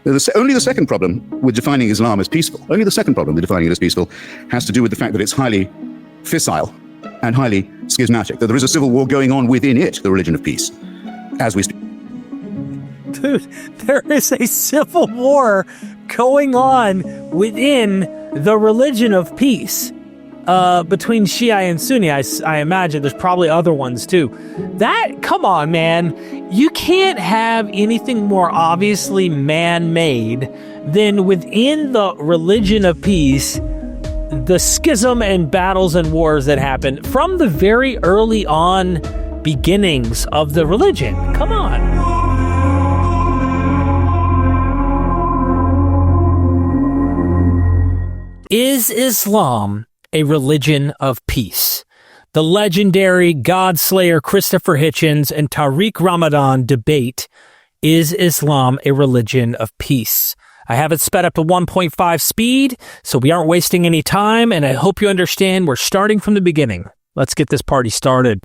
Only the second problem with defining Islam as peaceful, only the second problem with defining it as peaceful has to do with the fact that it's highly fissile and highly schismatic, that there is a civil war going on within it, the religion of peace, as we speak. Dude, there is a civil war going on within the religion of peace between Shia and Sunni. I imagine there's probably other ones too. Come on, man. You can't have anything more obviously man-made than within the religion of peace, the schism and battles and wars that happen from the very early on beginnings of the religion. Come on. Is Islam a religion of peace? The legendary God-slayer Christopher Hitchens and Tariq Ramadan debate, is Islam a religion of peace? I have it sped up to 1.5 speed, so we aren't wasting any time, and I hope you understand we're starting from the beginning. Let's get this party started.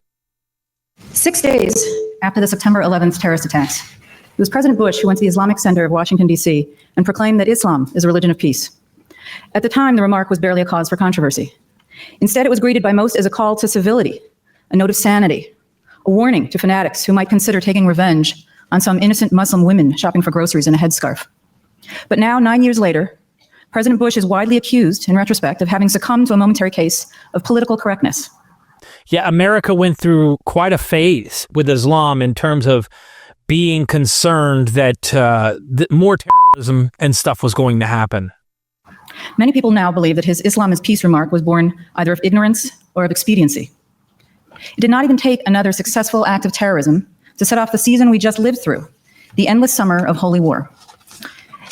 6 days after the September 11th terrorist attacks, it was President Bush who went to the Islamic Center of Washington, D.C., and proclaimed that Islam is a religion of peace. At the time, the remark was barely a cause for controversy. Instead, it was greeted by most as a call to civility, a note of sanity, a warning to fanatics who might consider taking revenge on some innocent Muslim women shopping for groceries in a headscarf. But now, 9 years later, President Bush is widely accused, in retrospect, of having succumbed to a momentary case of political correctness. Yeah, America went through quite a phase with Islam in terms of being concerned that more terrorism and stuff was going to happen. Many people now believe that his Islam is peace remark was born either of ignorance or of expediency. It did not even take another successful act of terrorism to set off the season we just lived through, the endless summer of holy war.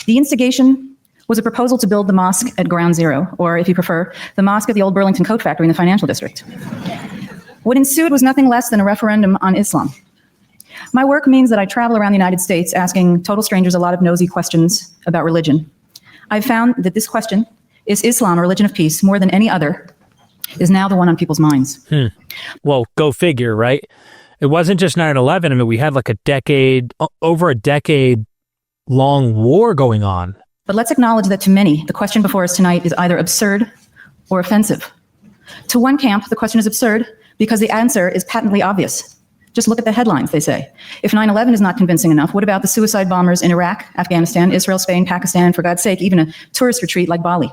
The instigation was a proposal to build the mosque at Ground Zero, or if you prefer, the mosque at the old Burlington Coat Factory in the financial district. What ensued was nothing less than a referendum on Islam. My work means that I travel around the United States asking total strangers a lot of nosy questions about religion. I've found that this question, is Islam a religion of peace, more than any other, is now the one on people's minds. Well, go figure, right? It wasn't just 9/11. I mean, we had like over a decade long war going on. But let's acknowledge that to many, the question before us tonight is either absurd or offensive. To one camp, the question is absurd because the answer is patently obvious. Just look at the headlines, they say. If 9/11 is not convincing enough, what about the suicide bombers in Iraq, Afghanistan, Israel, Spain, Pakistan, and for God's sake, even a tourist retreat like Bali?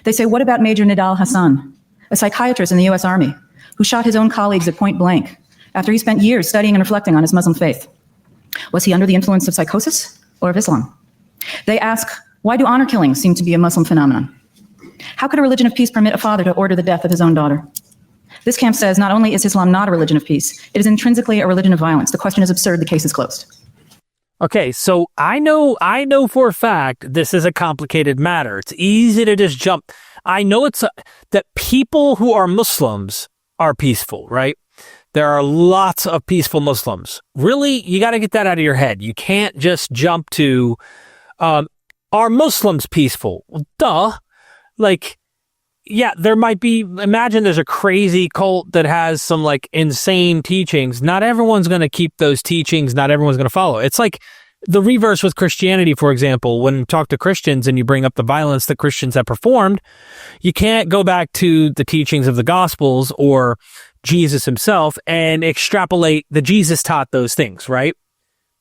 They say, what about Major Nidal Hassan, a psychiatrist in the U.S. Army, who shot his own colleagues at point blank after he spent years studying and reflecting on his Muslim faith? Was he under the influence of psychosis or of Islam? They ask, why do honor killings seem to be a Muslim phenomenon? How could a religion of peace permit a father to order the death of his own daughter? This camp says not only is Islam not a religion of peace, it is intrinsically a religion of violence. The question is absurd. The case is closed. Okay, so I know for a fact this is a complicated matter. It's easy to just jump. I know that people who are Muslims are peaceful, right? There are lots of peaceful Muslims. Really, you got to get that out of your head. You can't just jump to, are Muslims peaceful? Well, duh. Like, yeah, there might be, imagine there's a crazy cult that has some like insane teachings. Not everyone's going to keep those teachings. Not everyone's going to follow. It's like the reverse with Christianity, for example. When you talk to Christians and you bring up the violence that Christians have performed, you can't go back to the teachings of the Gospels or Jesus himself and extrapolate that Jesus taught those things, right?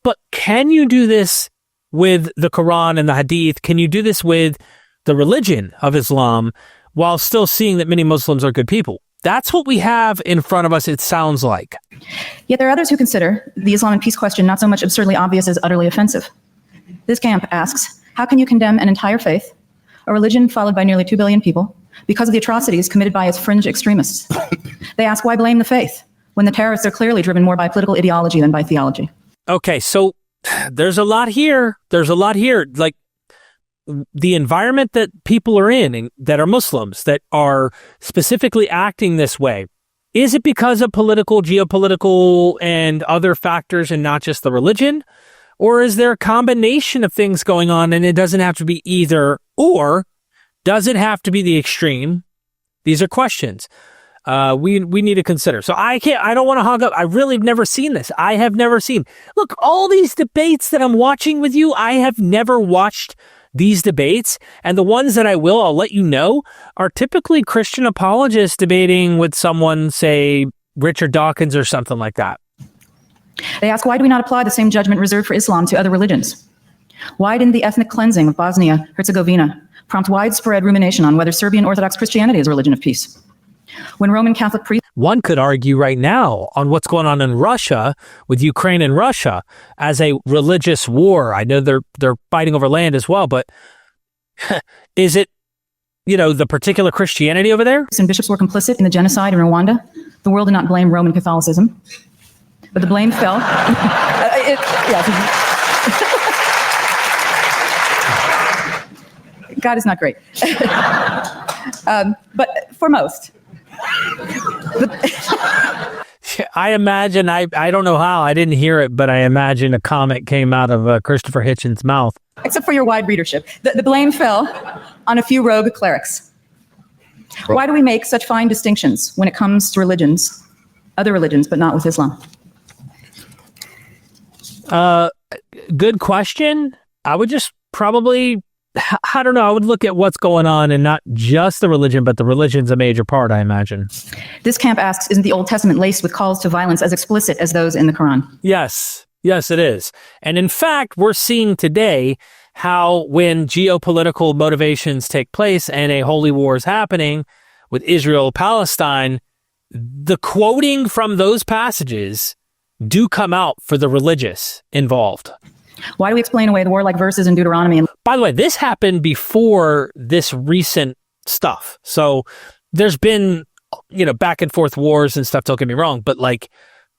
But can you do this with the Quran and the Hadith? Can you do this with the religion of Islam while still seeing that many Muslims are good people? That's what we have in front of us, it sounds like. Yet there are others who consider the Islam and peace question not so much absurdly obvious as utterly offensive. This camp asks, how can you condemn an entire faith, a religion followed by nearly 2 billion people, because of the atrocities committed by its fringe extremists? They ask, why blame the faith, when the terrorists are clearly driven more by political ideology than by theology? Okay, so there's a lot here. Like, the environment that people are in and that are Muslims, that are specifically acting this way, is it because of political, geopolitical, and other factors and not just the religion? Or is there a combination of things going on and it doesn't have to be either or? Does it have to be the extreme? These are questions. we need to consider. So I don't want to hog up. I really have never seen this. I have never seen. Look, all these debates that I'm watching with you, I have never watched these debates. And the ones that I'll let you know, are typically Christian apologists debating with someone, say, Richard Dawkins or something like that. They ask, why do we not apply the same judgment reserved for Islam to other religions? Why didn't the ethnic cleansing of Bosnia-Herzegovina prompt widespread rumination on whether Serbian Orthodox Christianity is a religion of peace? When Roman Catholic priests... One could argue right now on what's going on in Russia with Ukraine and Russia as a religious war. I know they're fighting over land as well, but is it, the particular Christianity over there? And bishops were complicit in the genocide in Rwanda. The world did not blame Roman Catholicism, but the blame fell. God is not great. But for most. I imagine, I don't know how, I didn't hear it, but I imagine a comment came out of Christopher Hitchens' mouth. Except for your wide readership. The blame fell on a few rogue clerics. Why do we make such fine distinctions when it comes to religions, other religions, but not with Islam? Good question. I would just probably, I don't know, I would look at what's going on and not just the religion, but the religion's a major part, I imagine. This camp asks, isn't the Old Testament laced with calls to violence as explicit as those in the Quran? Yes, it is. And in fact, we're seeing today how when geopolitical motivations take place and a holy war is happening with Israel-Palestine, the quoting from those passages do come out for the religious involved. Why do we explain away the warlike verses in Deuteronomy? By the way, this happened before this recent stuff. So there's been, back and forth wars and stuff, don't get me wrong, but like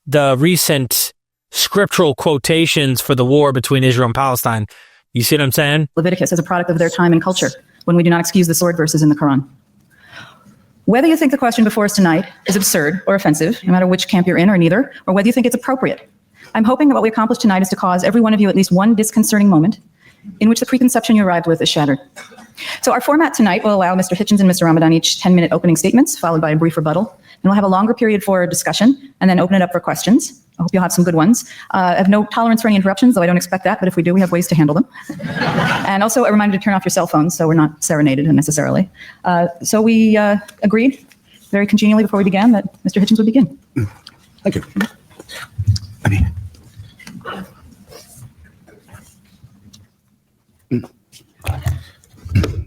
the recent scriptural quotations for the war between Israel and Palestine, you see what I'm saying? Leviticus as a product of their time and culture, when we do not excuse the sword verses in the Quran. Whether you think the question before us tonight is absurd or offensive, no matter which camp you're in or neither, or whether you think it's appropriate, I'm hoping that what we accomplish tonight is to cause every one of you at least one disconcerting moment in which the preconception you arrived with is shattered. So our format tonight will allow Mr. Hitchens and Mr. Ramadan each 10-minute opening statements, followed by a brief rebuttal. And we'll have a longer period for discussion, and then open it up for questions. I hope you'll have some good ones. I have no tolerance for any interruptions, though I don't expect that, but if we do, we have ways to handle them. And also a reminder to turn off your cell phones so we're not serenaded unnecessarily. So we agreed very congenially before we began that Mr. Hitchens would begin. Thank you.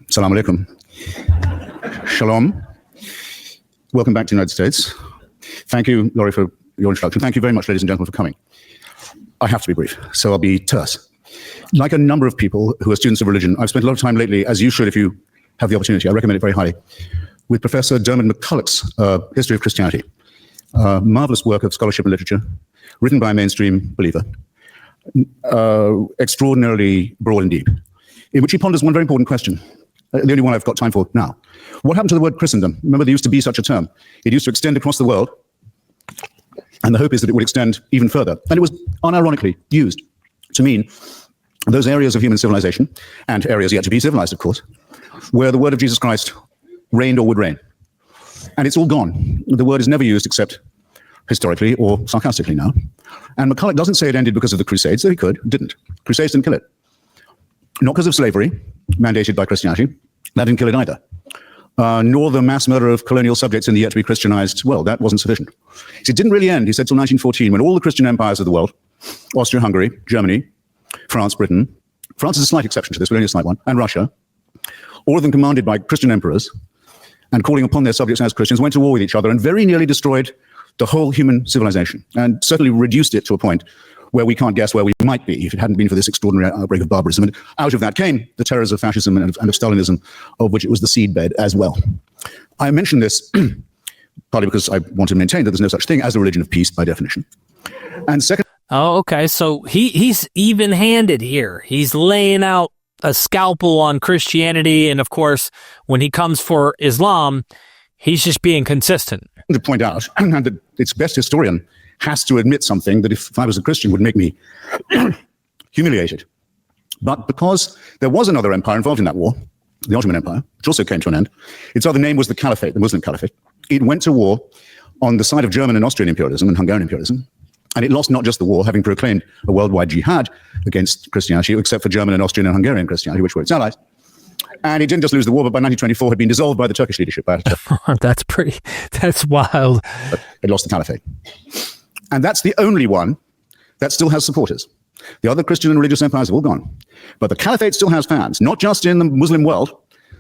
Assalamu alaikum. Shalom. Welcome back to the United States. Thank you, Laurie, for your introduction. Thank you very much, ladies and gentlemen, for coming. I have to be brief, so I'll be terse. Like a number of people who are students of religion, I've spent a lot of time lately, as you should if you have the opportunity, I recommend it very highly, with Professor Dermot McCulloch's History of Christianity. Marvelous work of scholarship and literature, written by a mainstream believer, extraordinarily broad and deep, in which he ponders one very important question, the only one I've got time for now. What happened to the word Christendom? Remember, there used to be such a term. It used to extend across the world, and the hope is that it would extend even further. And it was unironically used to mean those areas of human civilization, and areas yet to be civilized, of course, where the word of Jesus Christ reigned or would reign. And it's all gone. The word is never used except historically or sarcastically now. And McCulloch doesn't say it ended because of the Crusades, though he could, didn't. Crusades didn't kill it. Not because of slavery, mandated by Christianity. That didn't kill it either. Nor the mass murder of colonial subjects in the yet-to-be Christianized world. That wasn't sufficient. It didn't really end, he said, till 1914, when all the Christian empires of the world, Austria-Hungary, Germany, France, Britain, France is a slight exception to this, but only a slight one, and Russia, all of them commanded by Christian emperors, and calling upon their subjects as Christians, went to war with each other and very nearly destroyed the whole human civilization, and certainly reduced it to a point where we can't guess where we might be if it hadn't been for this extraordinary outbreak of barbarism. And out of that came the terrors of fascism and of Stalinism, of which it was the seedbed as well. I mention this partly because I want to maintain that there's no such thing as a religion of peace by definition. And second... Oh, okay. So he's even-handed here. He's laying out a scalpel on Christianity, and of course, when he comes for Islam, he's just being consistent. To point out that its best historian has to admit something that if I was a Christian would make me humiliated. But because there was another empire involved in that war, the Ottoman Empire, which also came to an end, its other name was the Caliphate, the Muslim Caliphate. It went to war on the side of German and Austrian imperialism and Hungarian imperialism. And it lost not just the war, having proclaimed a worldwide jihad against Christianity, except for German and Austrian and Hungarian Christianity, which were its allies. And it didn't just lose the war, but by 1924 had been dissolved by the Turkish leadership. That's wild. But it lost the caliphate. And that's the only one that still has supporters. The other Christian and religious empires have all gone. But the caliphate still has fans, not just in the Muslim world,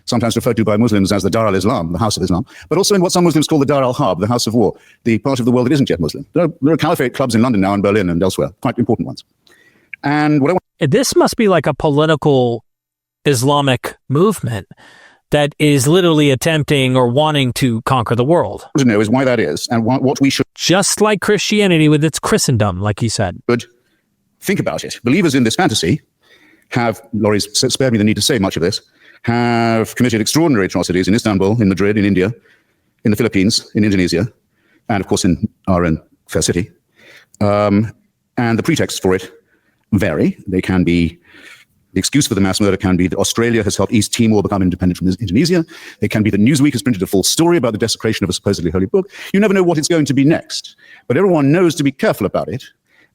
sometimes referred to by Muslims as the Dar al-Islam, the House of Islam, but also in what some Muslims call the Dar al-Harb, the House of War, the part of the world that isn't yet Muslim. There are caliphate clubs in London now and Berlin and elsewhere, quite important ones. And what I want... This must be like a political Islamic movement that is literally attempting or wanting to conquer the world. To know is why that is, and what we should... Just like Christianity with its Christendom, like he said. But think about it. Believers in this fantasy have, Laurie's spared me the need to say much of this, have committed extraordinary atrocities in Istanbul, in Madrid, in India, in the Philippines, in Indonesia, and of course in our own fair city. And the pretexts for it vary. They can be, the excuse for the mass murder can be that Australia has helped East Timor become independent from Indonesia. They can be that Newsweek has printed a false story about the desecration of a supposedly holy book. You never know what it's going to be next. But everyone knows to be careful about it.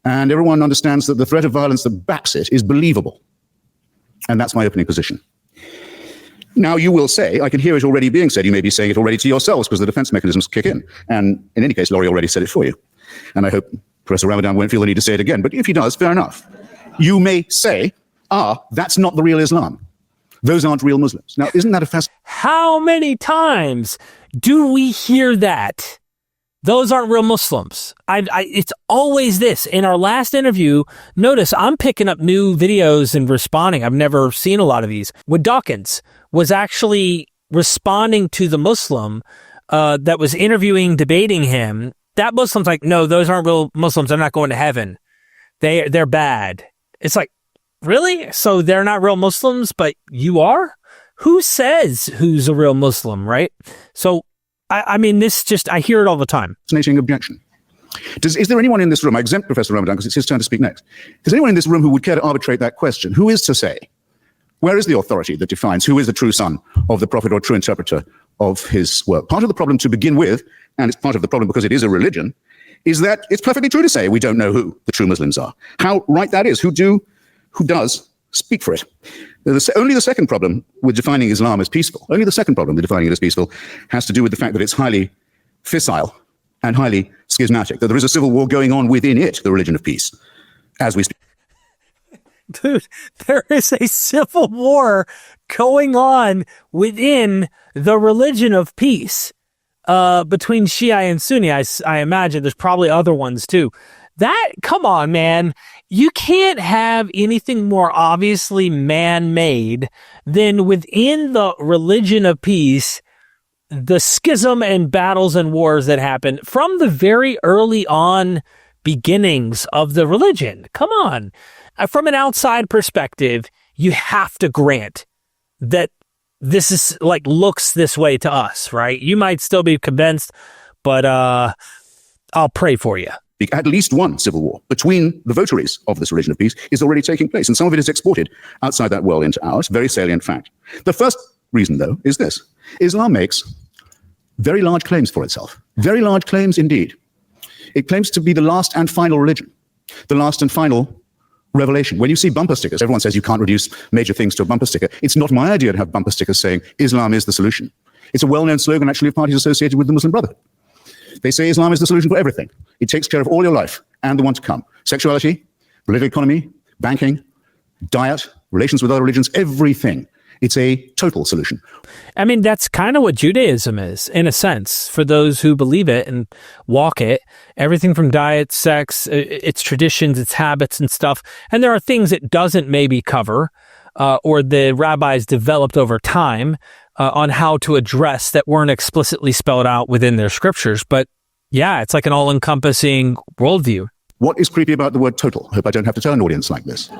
And everyone understands that the threat of violence that backs it is believable. And that's my opening position. Now, you will say, I can hear it already being said, you may be saying it already to yourselves because the defense mechanisms kick in. And in any case, Laurie already said it for you. And I hope Professor Ramadan won't feel the need to say it again. But if he does, fair enough. You may say, that's not the real Islam. Those aren't real Muslims. Now, isn't that a fascinating... How many times do we hear that? Those aren't real Muslims. It's always this. In our last interview, notice I'm picking up new videos and responding. I've never seen a lot of these. Wood Dawkins was actually responding to the Muslim that was interviewing, debating him. That Muslim's like, no, those aren't real Muslims. They're not going to heaven. They're bad. It's like, really? So they're not real Muslims, but you are? Who says who's a real Muslim, right? So I mean, I hear it all the time. Fascinating objection. Is there anyone in this room, I exempt Professor Ramadan because it's his turn to speak next. Is there anyone in this room who would care to arbitrate that question? Who is to say? Where is the authority that defines who is the true son of the prophet or true interpreter of his work? Part of the problem to begin with, and it's part of the problem because it is a religion, is that it's perfectly true to say we don't know who the true Muslims are. How right that is, who does speak for it. Only the second problem with defining Islam as peaceful, only the second problem with defining it as peaceful has to do with the fact that it's highly fissile and highly schismatic, that there is a civil war going on within it, the religion of peace, as we speak. Dude, there is a civil war going on within the religion of peace between Shia and Sunni. I imagine there's probably other ones too. Come on, man. You can't have anything more obviously man-made than within the religion of peace, the schism and battles and wars that happen from the very early on beginnings of the religion. Come on. From an outside perspective, you have to grant that this is looks this way to us, right? You might still be convinced, but I'll pray for you. At least one civil war between the votaries of this religion of peace is already taking place, and some of it is exported outside that world into ours. Very salient fact. The first reason, though, is this. Islam makes very large claims for itself. Very large claims indeed. It claims to be the last and final religion, the last and final revelation. When you see bumper stickers, everyone says you can't reduce major things to a bumper sticker. It's not my idea to have bumper stickers saying Islam is the solution. It's a well-known slogan actually of parties associated with the Muslim Brotherhood. They say Islam is the solution for everything. It takes care of all your life and the one to come. Sexuality, political economy, banking, diet, relations with other religions, everything. It's a total solution. I mean, that's kind of what Judaism is, in a sense, for those who believe it and walk it. Everything from diet, sex, its traditions, its habits and stuff. And there are things it doesn't maybe cover, or the rabbis developed over time on how to address that weren't explicitly spelled out within their scriptures. But yeah, it's like an all-encompassing worldview. What is creepy about the word total? I hope I don't have to tell an audience like this.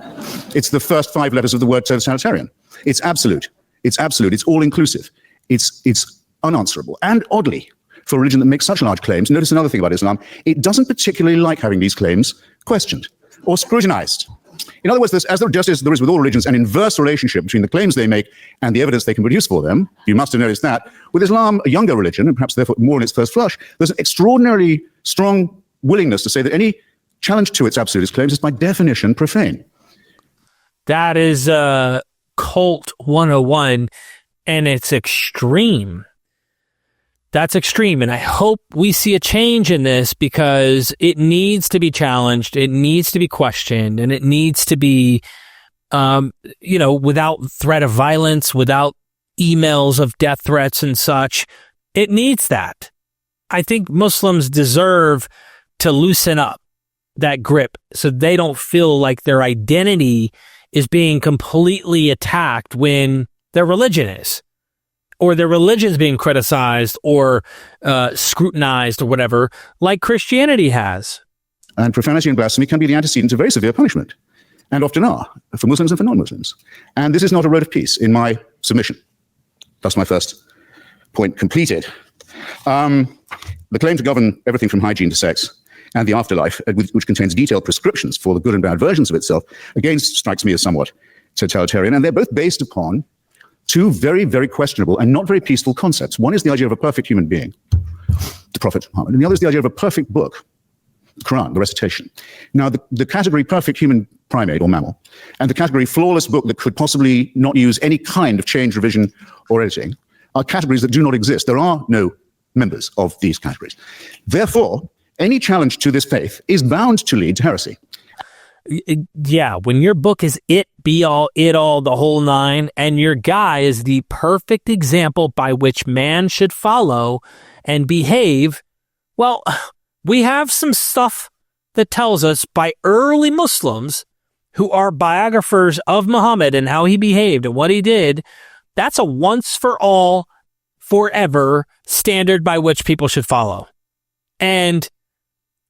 It's the first 5 letters of the word totalitarian. It's absolute. It's absolute. It's all-inclusive. It's unanswerable. And oddly, for a religion that makes such large claims, notice another thing about Islam, it doesn't particularly like having these claims questioned or scrutinized. In other words, as there is with all religions, an inverse relationship between the claims they make and the evidence they can produce for them. You must have noticed that. With Islam, a younger religion, and perhaps therefore more in its first flush, there's an extraordinarily strong willingness to say that any challenge to its absolutist claims is by definition profane. That is cult 101, and it's extreme. That's extreme, and I hope we see a change in this because it needs to be challenged, it needs to be questioned, and it needs to be, without threat of violence, without emails of death threats and such. It needs that. I think Muslims deserve to loosen up that grip so they don't feel like their identity is being completely attacked when their religion is. Or their religion's being criticized or scrutinized or whatever, like Christianity has. And profanity and blasphemy can be the antecedent of very severe punishment, and often are, for Muslims and for non-Muslims. And this is not a road of peace, in my submission. That's my first point completed. The claim to govern everything from hygiene to sex and the afterlife, which contains detailed prescriptions for the good and bad versions of itself, again strikes me as somewhat totalitarian. And they're both based upon two very, very questionable and not very peaceful concepts. One is the idea of a perfect human being, the Prophet Muhammad, and the other is the idea of a perfect book, the Quran, the recitation. Now, the category perfect human primate or mammal, and the category flawless book that could possibly not use any kind of change, revision, or editing are categories that do not exist. There are no members of these categories. Therefore, any challenge to this faith is bound to lead to heresy. Yeah, when your book is it, be all, it all, the whole nine, and your guy is the perfect example by which man should follow and behave, well, we have some stuff that tells us by early Muslims who are biographers of Muhammad and how he behaved and what he did. That's a once for all, forever standard by which people should follow. And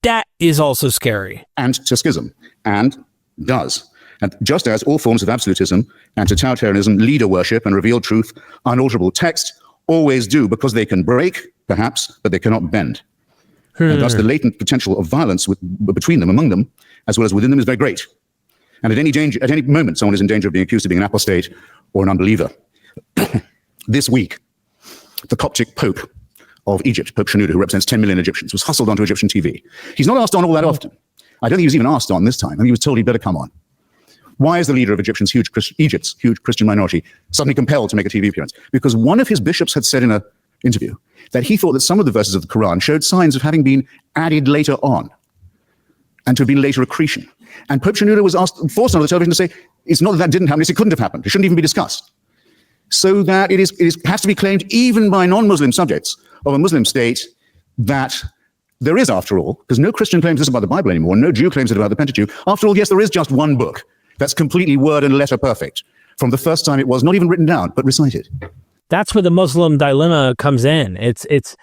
that is also scary. And to schism, and does. And just as all forms of absolutism and totalitarianism, leader worship and revealed truth, unalterable text, always do, because they can break, perhaps, but they cannot bend. And thus the latent potential of violence between them, among them, as well as within them, is very great. And at any moment, someone is in danger of being accused of being an apostate or an unbeliever. This week, the Coptic Pope of Egypt, Pope Shenouda, who represents 10 million Egyptians, was hustled onto Egyptian TV. He's not asked on all that often. I don't think he was even asked on this time, and he was told he'd better come on. Why is the leader of Egypt's huge Christian minority suddenly compelled to make a TV appearance? Because one of his bishops had said in an interview that he thought that some of the verses of the Quran showed signs of having been added later on and to have been later accretion. And Pope Shenouda was forced on the television to say, it's not that didn't happen, it couldn't have happened. It shouldn't even be discussed. So that it has to be claimed even by non-Muslim subjects of a Muslim state that there is, after all, because no Christian claims this about the Bible anymore, no Jew claims it about the Pentateuch. After all, yes, there is just one book that's completely word and letter perfect from the first time it was not even written down, but recited. That's where the Muslim dilemma comes in. It's.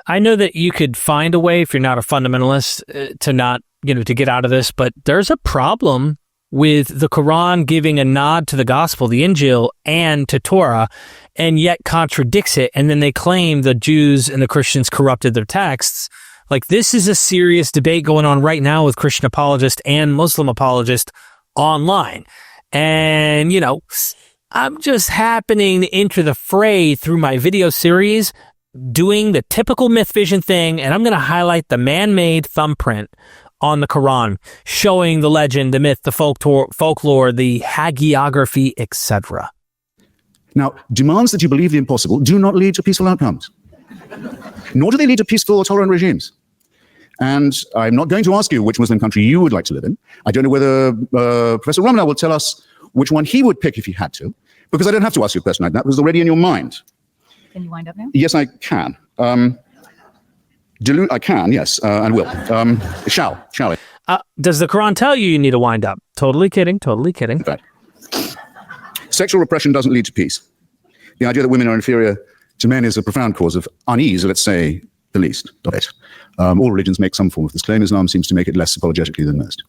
I know that you could find a way if you're not a fundamentalist to not, to get out of this, but there's a problem with the Quran giving a nod to the gospel, the Injil, and to Torah, and yet contradicts it. And then they claim the Jews and the Christians corrupted their texts. Like, this is a serious debate going on right now with Christian apologists and Muslim apologists online. And, I'm just happening to enter the fray through my video series, doing the typical MythVision thing, and I'm going to highlight the man-made thumbprint on the Quran, showing the legend, the myth, the folklore, the hagiography, etc. Now, demands that you believe the impossible do not lead to peaceful outcomes, nor do they lead to peaceful or tolerant regimes. And I'm not going to ask you which Muslim country you would like to live in. I don't know whether Professor Ramadan will tell us which one he would pick if he had to, because I don't have to ask you a question like that. It was already in your mind. Can you wind up now? Yes, I can. I can, yes, and will. Shall we? Does the Quran tell you need to wind up? Totally kidding. In fact, sexual repression doesn't lead to peace. The idea that women are inferior to men is a profound cause of unease, let's say the least of it. All religions make some form of this claim. Islam seems to make it less apologetically than most.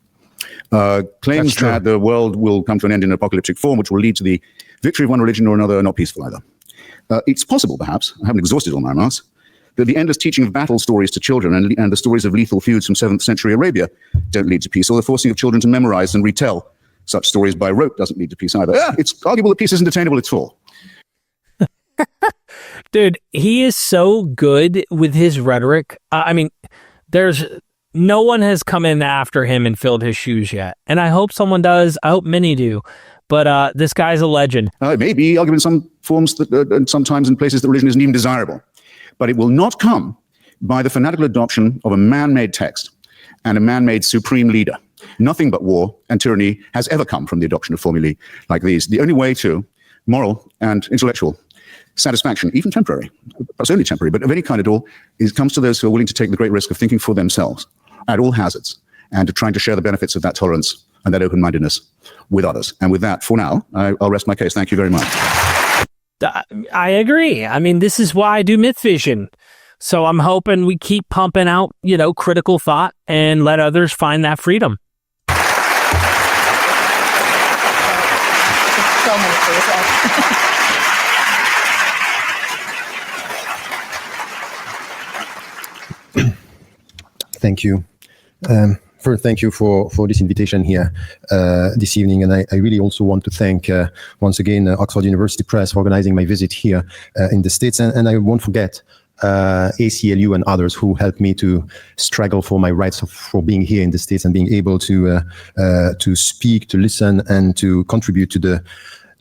Claims that the world will come to an end in apocalyptic form, which will lead to the victory of one religion or another, are not peaceful either. It's possible, perhaps, I haven't exhausted all my remarks, The endless teaching of battle stories to children and the stories of lethal feuds from 7th century Arabia don't lead to peace, or the forcing of children to memorize and retell such stories by rote doesn't lead to peace either. It's arguable that peace isn't attainable at all. Dude, he is so good with his rhetoric. I mean, there's no one has come in after him and filled his shoes yet. And I hope someone does. I hope many do. But this guy's a legend. It may be arguable in some forms that, and sometimes in places that religion isn't even desirable. But it will not come by the fanatical adoption of a man-made text and a man-made supreme leader. Nothing but war and tyranny has ever come from the adoption of formulae like these. The only way to moral and intellectual satisfaction, even temporary, perhaps only temporary, but of any kind at all, comes to those who are willing to take the great risk of thinking for themselves at all hazards and to trying to share the benefits of that tolerance and that open-mindedness with others. And with that, for now, I'll rest my case. Thank you very much. I agree. I mean, this is why I do MythVision. So I'm hoping we keep pumping out, critical thought and let others find that freedom. Thank you. First, thank you for this invitation here this evening. And I really also want to thank, once again, Oxford University Press for organizing my visit here in the States. And I won't forget ACLU and others who helped me to struggle for my rights for being here in the States and being able to speak, to listen, and to contribute to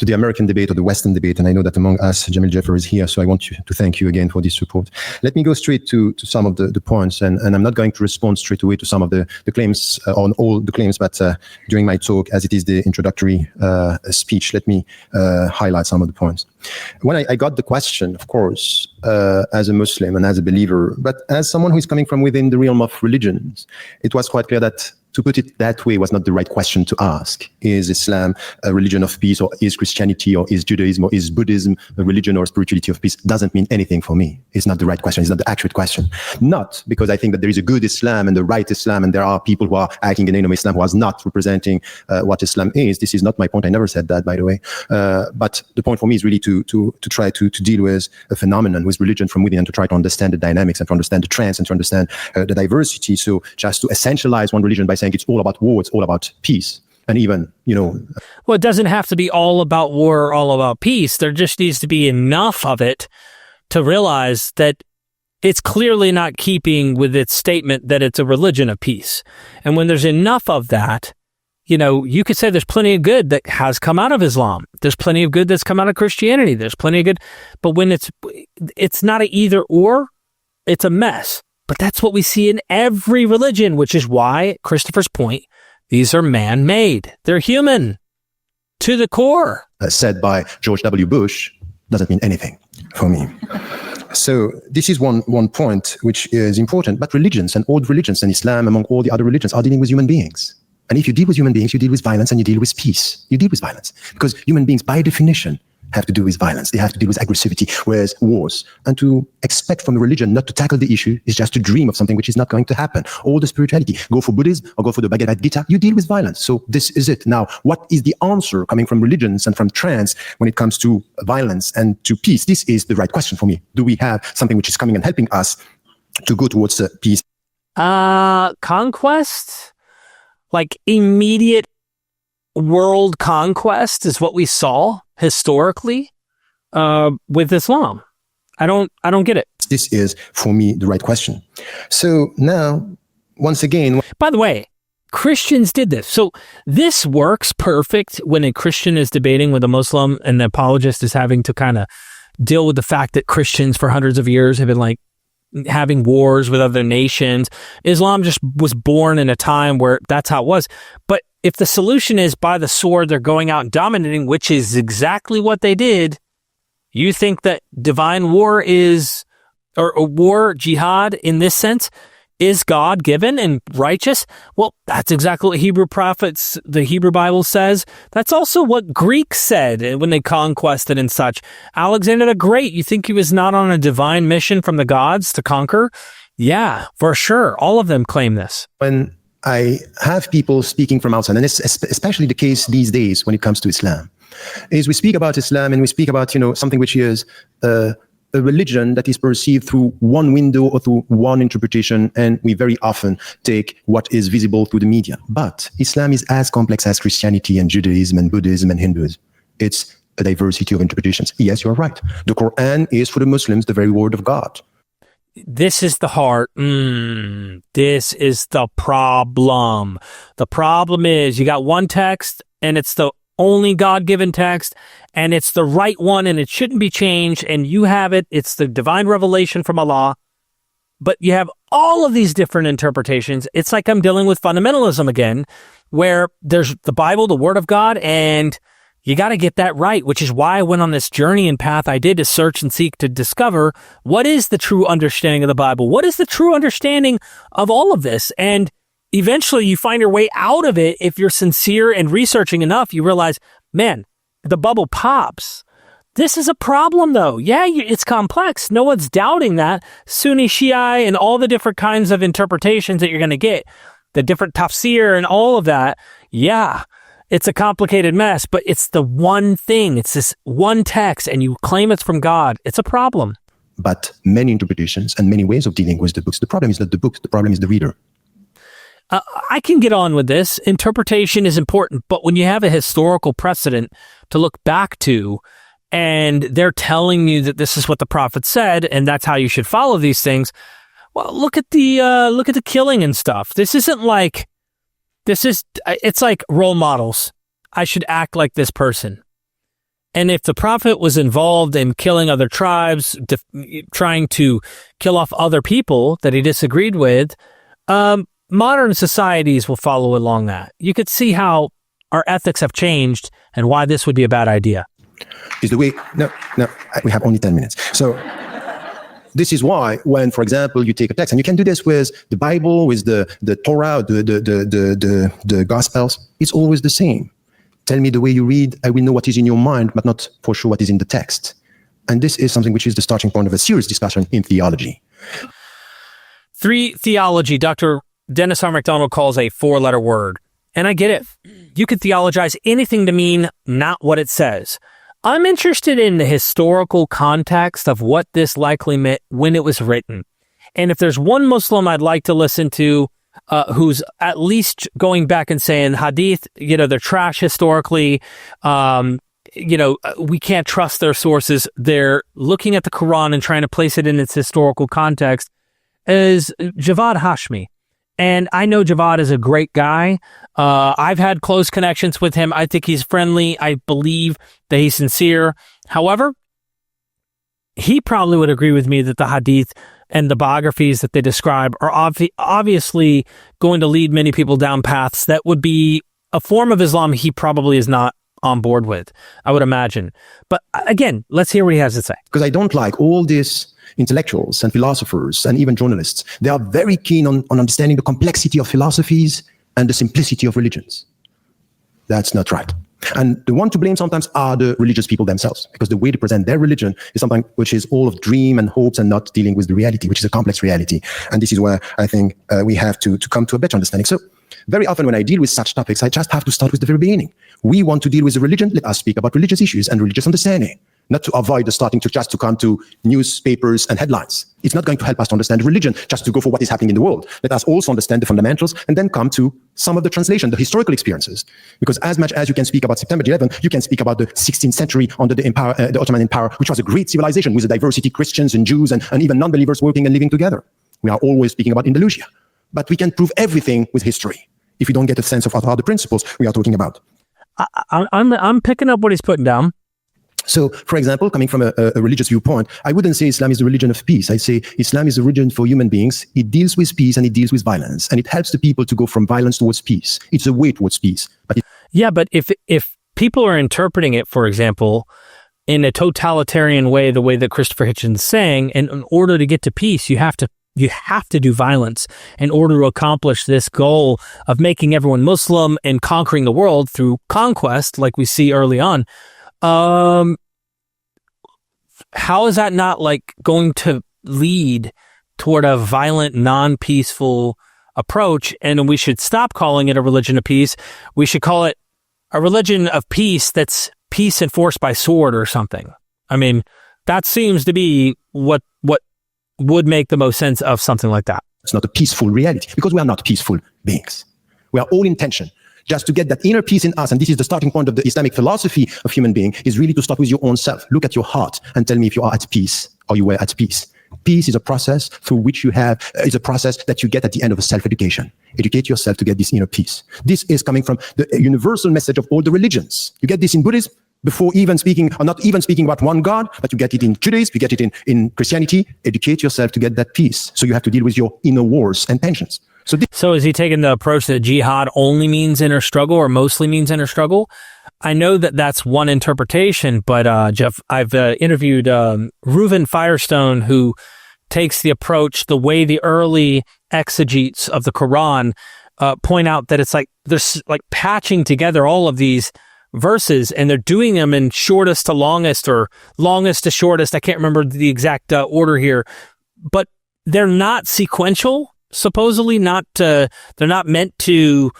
the American debate or the Western debate. And I know that among us, Jamil Jaffer is here, so I want to thank you again for this support. Let me go straight to some of the points, and I'm not going to respond straight away to some of the claims, on all the claims, but during my talk, as it is the introductory speech, let me highlight some of the points. When I got the question, of course, as a Muslim and as a believer, but as someone who is coming from within the realm of religions, it was quite clear that to put it that way was not the right question to ask. Is Islam a religion of peace, or is Christianity, or is Judaism, or is Buddhism a religion or spirituality of peace? Doesn't mean anything for me. It's not the right question. It's not the accurate question. Not because I think that there is a good Islam and the right Islam, and there are people who are acting in the name of Islam who are not representing what Islam is. This is not my point. I never said that, by the way. But the point for me is really to try to deal with a phenomenon, with religion from within, and to try to understand the dynamics and to understand the trends and to understand the diversity. So just to essentialize one religion by saying it's all about war, it's all about peace. And even, Well, it doesn't have to be all about war or all about peace. There just needs to be enough of it to realize that it's clearly not keeping with its statement that it's a religion of peace. And when there's enough of that, you could say there's plenty of good that has come out of Islam. There's plenty of good that's come out of Christianity. There's plenty of good. But when it's not an either or, it's a mess. But that's what we see in every religion, which is why, Christopher's point, these are man-made. They're human to the core. Said by George W. Bush doesn't mean anything for me. So this is one point which is important. But religions and all religions and Islam, among all the other religions, are dealing with human beings. And if you deal with human beings, you deal with violence and you deal with peace. You deal with violence because human beings, by definition, have to do with violence. They have to deal with aggressivity, whereas wars. And to expect from a religion not to tackle the issue is just to dream of something which is not going to happen. All the spirituality, go for Buddhism or go for the Bhagavad Gita, you deal with violence. So this is it. Now, what is the answer coming from religions and from trends when it comes to violence and to peace? This is the right question for me. Do we have something which is coming and helping us to go towards peace? Conquest? Like immediate world conquest is what we saw historically with Islam. I don't get it. This is, for me, the right question. So now, once again... By the way, Christians did this. So this works perfect when a Christian is debating with a Muslim and the apologist is having to kind of deal with the fact that Christians for hundreds of years have been having wars with other nations. Islam just was born in a time where that's how it was. But if the solution is by the sword, they're going out and dominating, which is exactly what they did, you think that divine war is, or war, jihad in this sense, is God-given and righteous? Well, that's exactly what the Hebrew Bible says. That's also what Greeks said when they conquested and such. Alexander the Great, you think he was not on a divine mission from the gods to conquer? Yeah, for sure. All of them claim this. When I have people speaking from outside, and it's especially the case these days when it comes to Islam, is we speak about Islam and we speak about, something which is a religion that is perceived through one window or through one interpretation, and we very often take what is visible through the media. But Islam is as complex as Christianity and Judaism and Buddhism and Hinduism. It's a diversity of interpretations. Yes, you're right. The Quran is, for the Muslims, the very word of God. This is the heart. This is the problem. The problem is you got one text, and it's the only God-given text, and it's the right one, and it shouldn't be changed, and you have it. It's the divine revelation from Allah. But you have all of these different interpretations. It's like I'm dealing with fundamentalism again, where there's the Bible, the Word of God, and you got to get that right, which is why I went on this journey and path I did to search and seek to discover what is the true understanding of the Bible? What is the true understanding of all of this? And eventually you find your way out of it. If you're sincere and researching enough, you realize, man, the bubble pops. This is a problem, though. Yeah, it's complex. No one's doubting that. Sunni, Shia, and all the different kinds of interpretations that you're going to get, the different tafsir and all of that. Yeah, it's a complicated mess, but it's the one thing. It's this one text, and you claim it's from God. It's a problem. But many interpretations and many ways of dealing with the books. The problem is not the book. The problem is the reader. I can get on with this. Interpretation is important, but when you have a historical precedent to look back to, and they're telling you that this is what the prophet said, and that's how you should follow these things. Well, look at the killing and stuff. It's like role models. I should act like this person. And if the prophet was involved in killing other tribes, trying to kill off other people that he disagreed with, modern societies will follow along that. You could see how our ethics have changed and why this would be a bad idea. Is the way, no, we have only 10 minutes. So this is why when, for example, you take a text, and you can do this with the Bible, with the Torah, the Gospels, it's always the same. Tell me the way you read, I will know what is in your mind, but not for sure what is in the text. And this is something which is the starting point of a serious discussion in theology. Theology, Dr. Dennis R. MacDonald calls a four-letter word. And I get it. You could theologize anything to mean not what it says. I'm interested in the historical context of what this likely meant when it was written. And if there's one Muslim I'd like to listen to who's at least going back and saying hadith, they're trash historically, we can't trust their sources. They're looking at the Quran and trying to place it in its historical context, is Javad Hashmi. And I know Javad is a great guy. I've had close connections with him. I think he's friendly. I believe that he's sincere. However, he probably would agree with me that the hadith and the biographies that they describe are obviously going to lead many people down paths that would be a form of Islam he probably is not on board with, I would imagine. But again, let's hear what he has to say. Because I don't like all this intellectuals and philosophers and even journalists. They are very keen on understanding the complexity of philosophies and the simplicity of religions. That's not right. And the one to blame sometimes are the religious people themselves, because the way they present their religion is something which is all of dream and hopes and not dealing with the reality, which is a complex reality. And this is where I think we have to come to a better understanding. So very often when I deal with such topics, I just have to start with the very beginning. We want to deal with the religion. Let us speak about religious issues and religious understanding, not to avoid the starting to just to come to newspapers and headlines. It's not going to help us to understand religion just to go for what is happening in the world. Let us also understand the fundamentals and then come to some of the translation, the historical experiences. Because as much as you can speak about September 11, you can speak about the 16th century under the Ottoman Empire, which was a great civilization with a diversity, Christians and Jews and even non-believers working and living together. We are always speaking about Andalusia. But we can prove everything with history if we don't get a sense of what are the principles we are talking about. I'm picking up what he's putting down. So, for example, coming from a religious viewpoint, I wouldn't say Islam is the religion of peace. I say Islam is the religion for human beings. It deals with peace and it deals with violence. And it helps the people to go from violence towards peace. It's a way towards peace. But if people are interpreting it, for example, in a totalitarian way, the way that Christopher Hitchens is saying, and in order to get to peace, you have to do violence in order to accomplish this goal of making everyone Muslim and conquering the world through conquest, like we see early on. How is that not like going to lead toward a violent, non-peaceful approach? And we should stop calling it a religion of peace. We should call it a religion of peace that's peace enforced by sword or something. I mean, That seems to be what would make the most sense of something like that. It's not a peaceful reality because we are not peaceful beings. We are all in tension. Just to get that inner peace in us, and this is the starting point of the Islamic philosophy of human being, is really to start with your own self. Look at your heart and tell me if you are at peace or you were at peace. Peace is a process through which is a process that you get at the end of a self-education. Educate yourself to get this inner peace. This is coming from the universal message of all the religions. You get this in Buddhism before even speaking, or not even speaking about one God, but you get it in Judaism, you get it in Christianity. Educate yourself to get that peace. So you have to deal with your inner wars and tensions. So is he taking the approach that jihad only means inner struggle or mostly means inner struggle? I know that that's one interpretation, but Jeff, I've interviewed Reuven Firestone, who takes the approach the way the early exegetes of the Quran point out that it's like they're like patching together all of these verses, and they're doing them in shortest to longest or longest to shortest. I can't remember the exact order here, but they're not sequential. Supposedly they're not meant to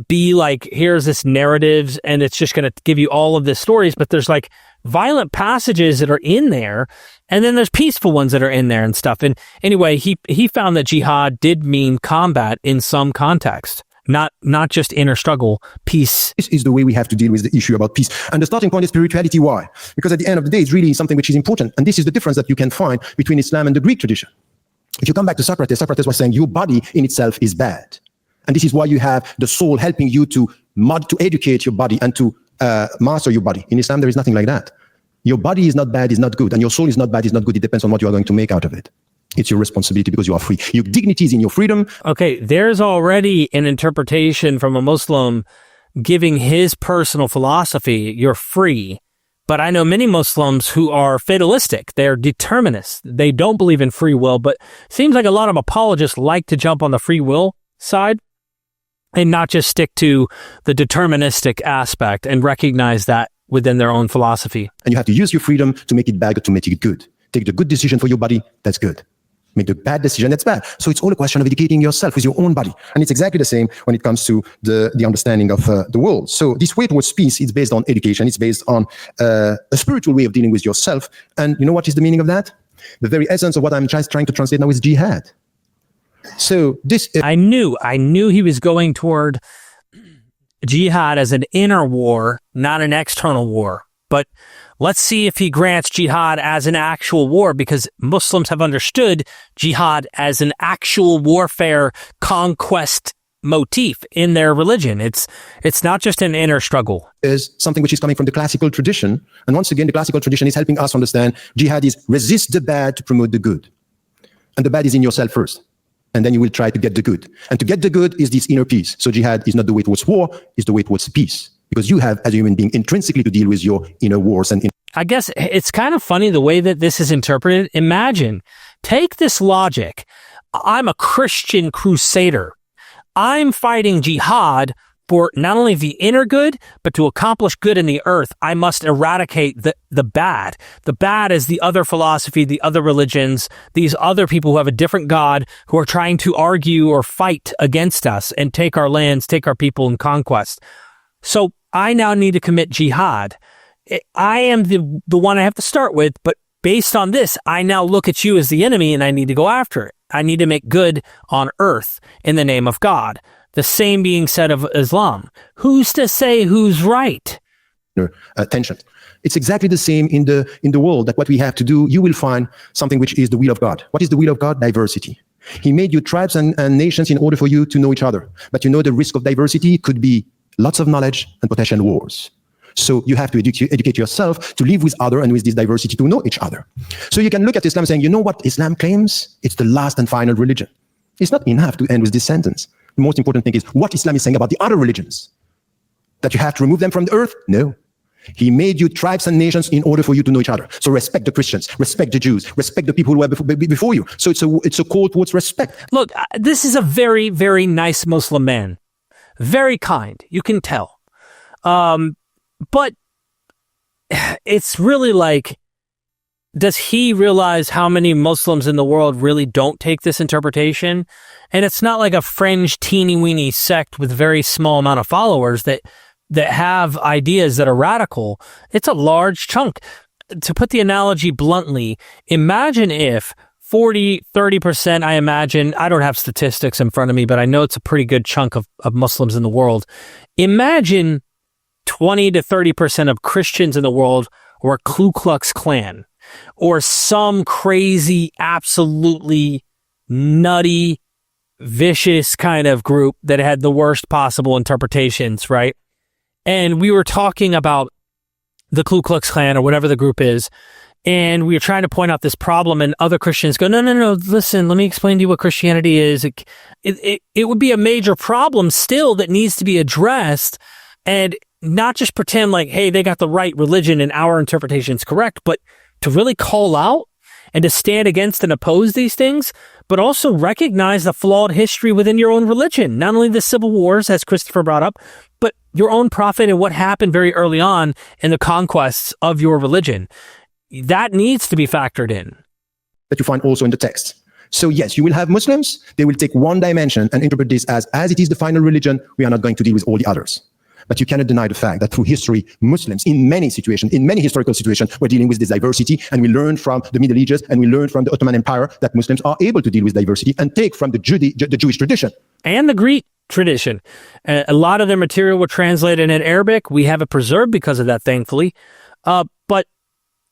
be like, here's this narratives and it's just going to give you all of the stories, but there's like violent passages that are in there, and then there's peaceful ones that are in there and stuff. And anyway, he found that jihad did mean combat in some context, not just inner struggle. Peace. This is the way we have to deal with the issue about peace. And the starting point is spirituality. Why? Because at the end of the day, it's really something which is important. And this is the difference that you can find between Islam and the Greek tradition. If you come back to Socrates was saying your body in itself is bad. And this is why you have the soul helping you to educate your body and to master your body. In Islam, there is nothing like that. Your body is not bad, is not good. And your soul is not bad, is not good. It depends on what you are going to make out of it. It's your responsibility because you are free. Your dignity is in your freedom. Okay, there's already an interpretation from a Muslim giving his personal philosophy, you're free. But I know many Muslims who are fatalistic. They're determinists. They don't believe in free will, but it seems like a lot of apologists like to jump on the free will side and not just stick to the deterministic aspect and recognize that within their own philosophy. And you have to use your freedom to make it bad or to make it good. Take the good decision for your body, that's good. Make the bad decision, that's bad. So it's all a question of educating yourself with your own body. And it's exactly the same when it comes to the understanding of the world. So this way towards peace is based on education. It's based on a spiritual way of dealing with yourself. And you know what is the meaning of that? The very essence of what I'm just trying to translate now is jihad. So this is... I knew he was going toward jihad as an inner war, not an external war. But let's see if he grants jihad as an actual war, because Muslims have understood jihad as an actual warfare conquest motif in their religion. It's not just an inner struggle. Is something which is coming from the classical tradition. And once again, the classical tradition is helping us understand jihad is resist the bad to promote the good. And the bad is in yourself first. And then you will try to get the good. And to get the good is this inner peace. So jihad is not the way towards war, it's the way towards peace. Because you have, as a human being, intrinsically to deal with your inner wars. And I guess it's kind of funny the way that this is interpreted. Imagine, take this logic. I'm a Christian crusader. I'm fighting jihad for not only the inner good, but to accomplish good in the earth. I must eradicate the bad. The bad is the other philosophy, the other religions, these other people who have a different God, who are trying to argue or fight against us and take our lands, take our people in conquest. So I now need to commit jihad. I am the one I have to start with, but based on this, I now look at you as the enemy and I need to go after it. I need to make good on earth in the name of God. The same being said of Islam. Who's to say who's right? Tension. It's exactly the same in the world, that what we have to do, you will find something which is the will of God. What is the will of God? Diversity. He made you tribes and nations in order for you to know each other. But you know the risk of diversity could be lots of knowledge and potential wars. So you have to educate yourself to live with other and with this diversity to know each other. So you can look at Islam saying, you know what Islam claims? It's the last and final religion. It's not enough to end with this sentence. The most important thing is what Islam is saying about the other religions. That you have to remove them from the earth? No. He made you tribes and nations in order for you to know each other. So respect the Christians, respect the Jews, respect the people who were before you. So it's a call towards respect. Look, this is a very, very nice Muslim man. Very kind, you can tell. But it's really like, does he realize how many Muslims in the world really don't take this interpretation? And it's not like a fringe, teeny-weeny sect with very small amount of followers that have ideas that are radical. It's a large chunk. to put the analogy bluntly, imagine if 40, 30%, I imagine, I don't have statistics in front of me, but I know it's a pretty good chunk of Muslims in the world. Imagine 20 to 30% of Christians in the world were Ku Klux Klan or some crazy, absolutely nutty, vicious kind of group that had the worst possible interpretations, right? And we were talking about the Ku Klux Klan or whatever the group is, and we were trying to point out this problem, and other Christians go, no, listen, let me explain to you what Christianity is. It would be a major problem still that needs to be addressed, and not just pretend like, hey, they got the right religion and our interpretation is correct, but to really call out and to stand against and oppose these things, but also recognize the flawed history within your own religion. Not only the civil wars, as Christopher brought up, but your own prophet and what happened very early on in the conquests of your religion. That needs to be factored in. That you find also in the text. So yes, you will have Muslims, they will take one dimension and interpret this as it is the final religion, we are not going to deal with all the others. But you cannot deny the fact that through history, Muslims, in many situations, in many historical situations, were dealing with this diversity, and we learned from the Middle Ages, and we learned from the Ottoman Empire that Muslims are able to deal with diversity and take from the Jewish tradition. And the Greek tradition. A lot of their material were translated in Arabic. We have it preserved because of that, thankfully. But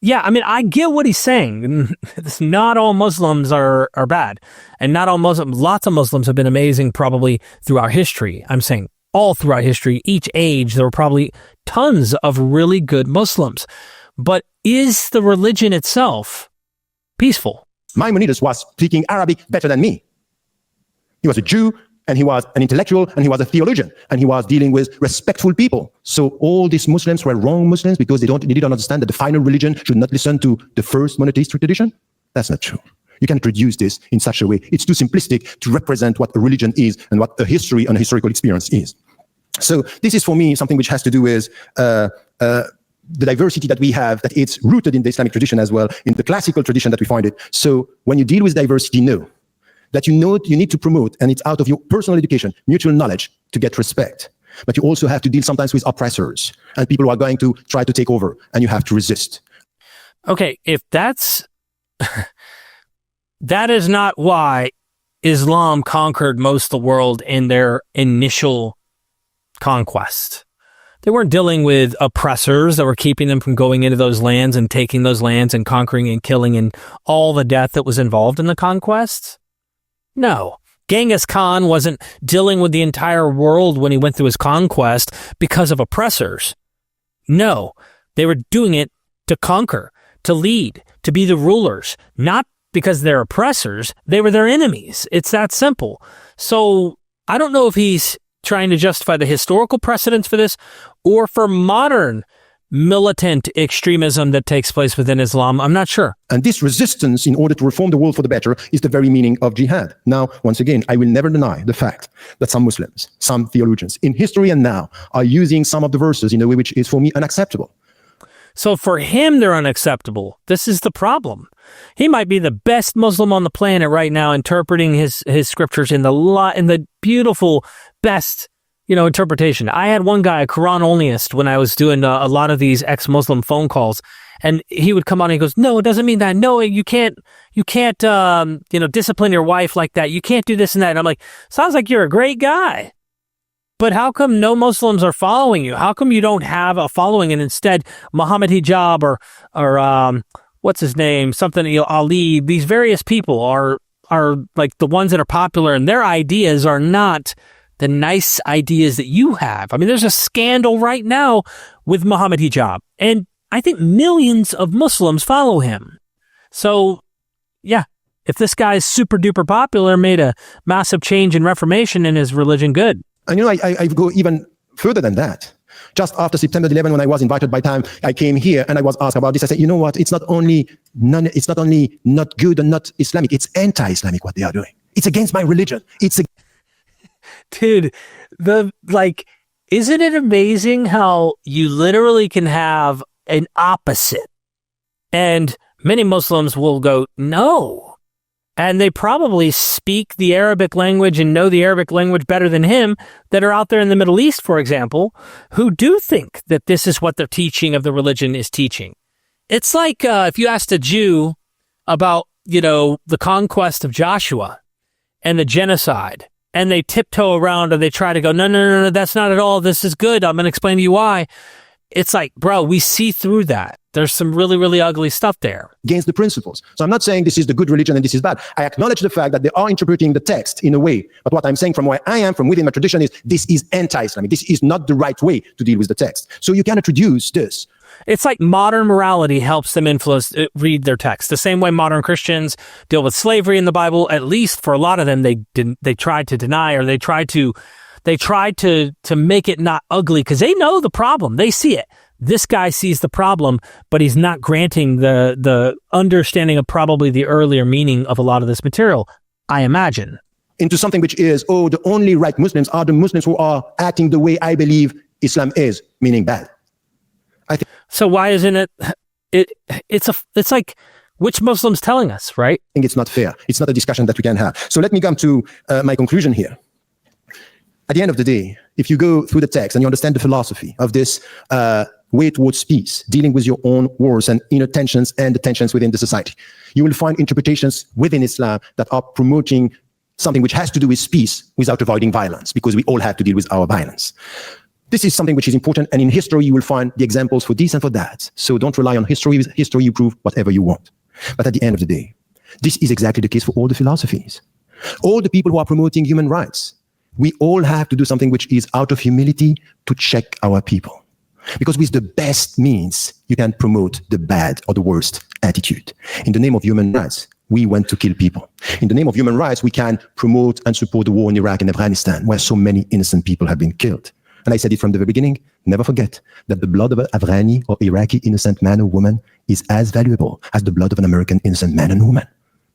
yeah, I mean, I get what he's saying. Not all Muslims are bad. And not all Muslims, lots of Muslims have been amazing probably through our history. I'm saying all throughout history, each age, there were probably tons of really good Muslims. But is the religion itself peaceful? Maimonides was speaking Arabic better than me. He was a Jew, and he was an intellectual, and he was a theologian, and he was dealing with respectful people. So all these Muslims were wrong Muslims because they didn't understand that the final religion should not listen to the first monotheistic tradition. That's not true. You can't reduce this in such a way. It's too simplistic to represent what a religion is and what a history and a historical experience is. So this is for me something which has to do with the diversity that we have, that it's rooted in the Islamic tradition as well, in the classical tradition that we find it. So when you deal with diversity, know that you need to promote, and it's out of your personal education, mutual knowledge to get respect. But you also have to deal sometimes with oppressors and people who are going to try to take over, and you have to resist. Okay, if that's... that is not why Islam conquered most of the world in their initial conquest. They weren't dealing with oppressors that were keeping them from going into those lands and taking those lands and conquering and killing and all the death that was involved in the conquests. No. Genghis Khan wasn't dealing with the entire world when he went through his conquest because of oppressors. No. They were doing it to conquer, to lead, to be the rulers, not because they're oppressors. They were their enemies. It's that simple. So I don't know if he's trying to justify the historical precedents for this or for modern militant extremism that takes place within Islam. I'm not sure. And this resistance in order to reform the world for the better is the very meaning of jihad. Now, once again, I will never deny the fact that some Muslims, some theologians in history and now are using some of the verses in a way which is for me unacceptable. So for him, they're unacceptable. This is the problem. He might be the best Muslim on the planet right now, interpreting his scriptures in the beautiful, best, interpretation. I had one guy, a Quran onlyist, when I was doing a lot of these ex-Muslim phone calls, and he would come on and he goes, "No, it doesn't mean that. No, you can't, discipline your wife like that. You can't do this and that." And I'm like, sounds like you're a great guy. But how come no Muslims are following you? How come you don't have a following, and instead Muhammad Hijab or what's his name, something Ali, these various people are like the ones that are popular, and their ideas are not the nice ideas that you have. I mean, there's a scandal right now with Muhammad Hijab, and I think millions of Muslims follow him. So, yeah, if this guy is super duper popular, made a massive change in reformation in his religion, good. And I go even further than that. Just after September 11, when I was invited by Time, I came here and I was asked about this. I said, you know what? It's not only not good and not Islamic. It's anti-Islamic what they are doing. It's against my religion. Dude, isn't it amazing how you literally can have an opposite? And many Muslims will go, no. And they probably speak the Arabic language and know the Arabic language better than him, that are out there in the Middle East, for example, who do think that this is what their teaching of the religion is teaching. It's like if you asked a Jew about, the conquest of Joshua and the genocide, and they tiptoe around and they try to go, no, that's not at all. This is good. I'm going to explain to you why. It's like, bro, we see through that. There's some really, really ugly stuff there. Against the principles. So I'm not saying this is the good religion and this is bad. I acknowledge the fact that they are interpreting the text in a way. But what I'm saying from where I am, from within my tradition, is this is anti-Islamic. This is not the right way to deal with the text. So you can introduce this. It's like modern morality helps them read their text. The same way modern Christians deal with slavery in the Bible, at least for a lot of them, they tried to deny, or they tried to make it not ugly because they know the problem. They see it. This guy sees the problem, but he's not granting the understanding of probably the earlier meaning of a lot of this material, I imagine. Into something which is, the only right Muslims are the Muslims who are acting the way I believe Islam is, meaning bad. So why isn't it's like, which Muslims telling us, right? I think it's not fair. It's not a discussion that we can have. So let me come to my conclusion here. At the end of the day, if you go through the text and you understand the philosophy of this way towards peace, dealing with your own wars and inner tensions and the tensions within the society, you will find interpretations within Islam that are promoting something which has to do with peace without avoiding violence, because we all have to deal with our violence. This is something which is important, and in history you will find the examples for this and for that. So don't rely on history. With history you prove whatever you want. But at the end of the day, this is exactly the case for all the philosophies. All the people who are promoting human rights, we all have to do something which is out of humility to check our people. Because with the best means, you can promote the bad or the worst attitude. In the name of human rights, we want to kill people. In the name of human rights, we can promote and support the war in Iraq and Afghanistan, where so many innocent people have been killed. And I said it from the very beginning, never forget that the blood of an Afghani or Iraqi innocent man or woman is as valuable as the blood of an American innocent man and woman.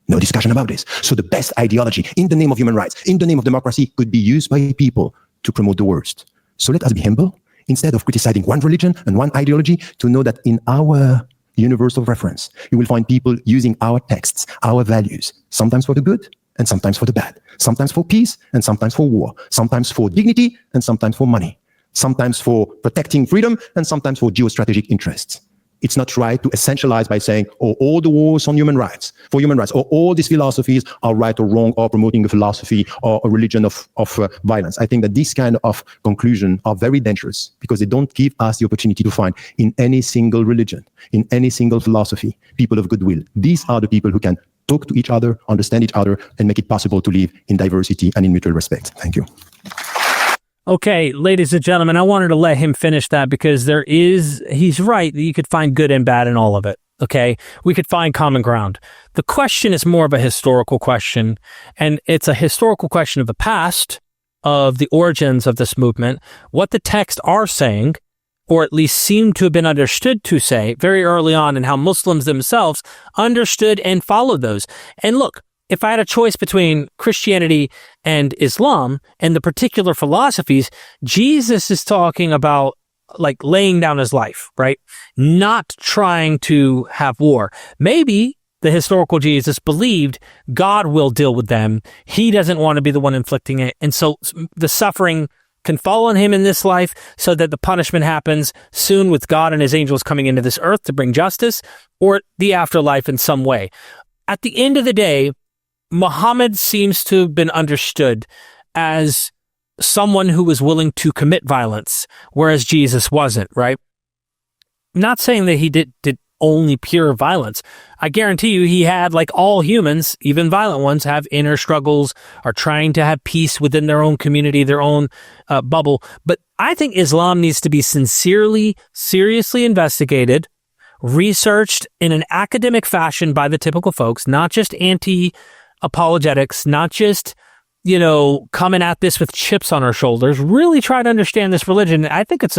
No discussion about this. So the best ideology in the name of human rights, in the name of democracy, could be used by people to promote the worst. So let us be humble, instead of criticizing one religion and one ideology, to know that in our universe of reference, you will find people using our texts, our values, sometimes for the good and sometimes for the bad, sometimes for peace and sometimes for war, sometimes for dignity and sometimes for money, sometimes for protecting freedom and sometimes for geostrategic interests. It's not right to essentialize by saying, all the wars on human rights, for human rights, or all these philosophies are right or wrong, or promoting a philosophy or a religion of violence. I think that this kind of conclusion are very dangerous, because they don't give us the opportunity to find in any single religion, in any single philosophy, people of goodwill. These are the people who can talk to each other, understand each other, and make it possible to live in diversity and in mutual respect. Thank you. Okay, ladies and gentlemen, I wanted to let him finish that because he's right that you could find good and bad in all of it. Okay, we could find common ground. The question is more of a historical question, and it's a historical question of the past, of the origins of this movement, what the texts are saying, or at least seem to have been understood to say very early on, and how Muslims themselves understood and followed those. And look, if I had a choice between Christianity and Islam and the particular philosophies, Jesus is talking about like laying down his life, right? Not trying to have war. Maybe the historical Jesus believed God will deal with them. He doesn't want to be the one inflicting it. And so the suffering can fall on him in this life so that the punishment happens soon with God and his angels coming into this earth to bring justice, or the afterlife in some way. At the end of the day, Muhammad seems to have been understood as someone who was willing to commit violence, whereas Jesus wasn't, right? Not saying that he did only pure violence. I guarantee you he had, like all humans, even violent ones, have inner struggles, are trying to have peace within their own community, their own bubble. But I think Islam needs to be seriously investigated, researched in an academic fashion by the typical folks, not just anti-apologetics, not just, coming at this with chips on our shoulders. Really try to understand this religion. I think it's